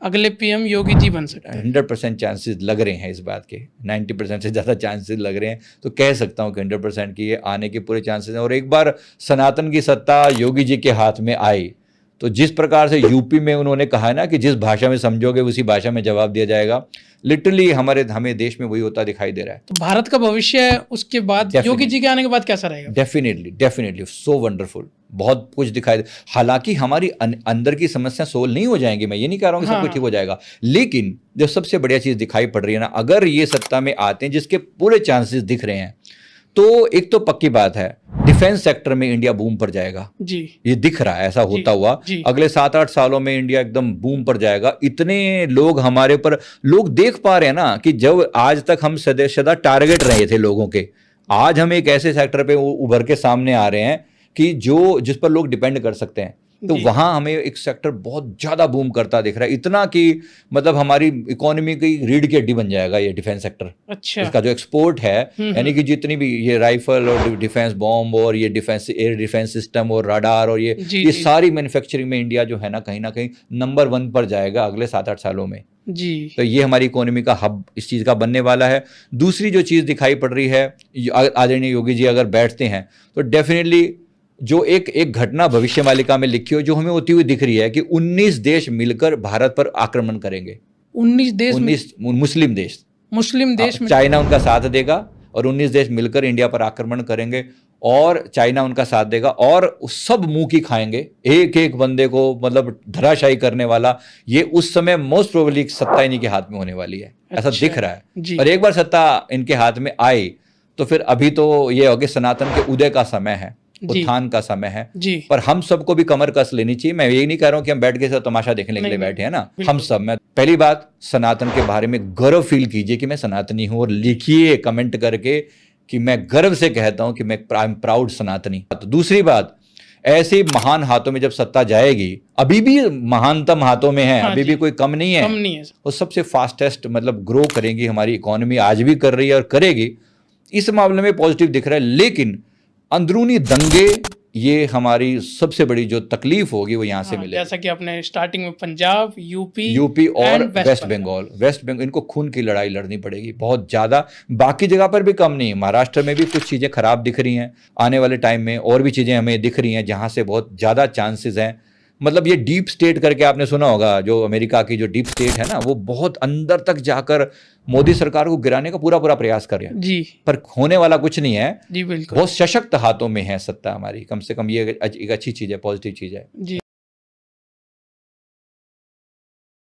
अगले पीएम योगी जी बन सकते हैं। 100% चांसेस लग रहे हैं इस बात के, 90% से ज़्यादा चांसेस लग रहे हैं। तो कह सकता हूँ कि 100% की ये आने के पूरे चांसेस हैं। और एक बार सनातन की सत्ता योगी जी के हाथ में आई तो जिस प्रकार से यूपी में उन्होंने कहा है ना कि जिस भाषा में समझोगे उसी भाषा में जवाब दिया जाएगा, लिटरली हमें देश में वही होता दिखाई दे रहा है। तो भारत का भविष्य उसके बाद योगी जी के आने के बाद कैसा रहेगा? डेफिनेटली सो वंडरफुल, बहुत कुछ दिखाई दे। हालांकि हमारी अंदर की समस्या सोल्व नहीं हो जाएंगी, मैं ये नहीं कह रहा हूँ कि सब कुछ ठीक हो जाएगा, लेकिन जो सबसे बढ़िया चीज दिखाई पड़ रही है ना, अगर ये सत्ता में आते हैं जिसके पूरे चांसेस दिख रहे हैं, तो एक तो पक्की बात है डिफेंस सेक्टर में इंडिया बूम पर जाएगा जी। ये दिख रहा है ऐसा होता हुआ, अगले 7-8 सालों में इंडिया एकदम बूम पर जाएगा। इतने लोग हमारे पर, लोग देख पा रहे हैं ना कि जब आज तक हम सदा टारगेट रहे थे लोगों के, आज हम एक ऐसे सेक्टर पे उभर के सामने आ रहे हैं कि जिस पर लोग डिपेंड कर सकते हैं। तो वहां हमें एक सेक्टर बहुत ज्यादा बूम करता दिख रहा है, इतना कि मतलब हमारी इकोनॉमी की रीढ़ की हड्डी बन जाएगा ये डिफेंस सेक्टर। अच्छा। इसका जो एक्सपोर्ट है, यानी कि जितनी भी ये राइफल और डिफेंस बॉम्ब और ये डिफेंस एयर डिफेंस सिस्टम और रडार और ये सारी मैन्युफैक्चरिंग में इंडिया जो है ना कहीं नंबर 1 पर जाएगा अगले 7-8 सालों में जी। तो ये हमारी इकोनॉमी का हब इस चीज का बनने वाला है। दूसरी जो चीज दिखाई पड़ रही है, आदरणीय योगी जी अगर बैठते हैं तो डेफिनेटली जो एक घटना भविष्यवालिका में लिखी हो जो हमें होती हुई दिख रही है कि 19 देश मिलकर भारत पर आक्रमण करेंगे। 19 मुस्लिम देश में चाइना उनका साथ देगा और 19 देश मिलकर इंडिया पर आक्रमण करेंगे और चाइना उनका साथ देगा और सब मुंह की खाएंगे, एक एक बंदे को मतलब धराशायी करने वाला। ये उस समय मोस्ट प्रोबेबली सत्ता इन्हीं के हाथ में होने वाली है। अच्छा, ऐसा दिख रहा है। और एक बार सत्ता इनके हाथ में आई तो फिर अभी तो ये हो गया सनातन के उदय का समय है, उत्थान का समय है जी। पर हम सबको भी कमर कस लेनी चाहिए। मैं ये नहीं कह रहा हूं कि हम बैठ के सब तमाशा देखने के लिए बैठे हैं ना, हम सब। मैं पहली बात सनातन के बारे में गर्व फील कीजिए कि मैं सनातनी हूं और लिखिए कमेंट करके कि मैं गर्व से कहता हूं कि मैं आई एम प्राउड सनातनी। तो दूसरी बात, ऐसे महान हाथों में जब सत्ता जाएगी, अभी भी महानतम हाथों में है, अभी भी कोई कम नहीं है, और सबसे फास्टेस्ट मतलब ग्रो करेंगी हमारी इकोनॉमी, आज भी कर रही है और करेगी। इस मामले में पॉजिटिव दिख रहा है, लेकिन अंदरूनी दंगे ये हमारी सबसे बड़ी जो तकलीफ होगी वो यहाँ से मिलेगी। जैसा कि आपने स्टार्टिंग में पंजाब, यूपी और वेस्ट बंगाल इनको खून की लड़ाई लड़नी पड़ेगी बहुत ज्यादा। बाकी जगह पर भी कम नहीं, महाराष्ट्र में भी कुछ चीजें खराब दिख रही हैं, आने वाले टाइम में और भी चीजें हमें दिख रही हैं जहां से बहुत ज्यादा चांसेस हैं। मतलब ये डीप स्टेट करके आपने सुना होगा, जो अमेरिका की जो डीप स्टेट है ना, वो बहुत अंदर तक जाकर मोदी सरकार को गिराने का पूरा प्रयास कर रहे हैं जी। पर होने वाला कुछ नहीं है जी, बिल्कुल। बहुत सशक्त हाथों में है सत्ता हमारी, कम से कम ये एक अच्छी चीज है, पॉजिटिव चीज है जी।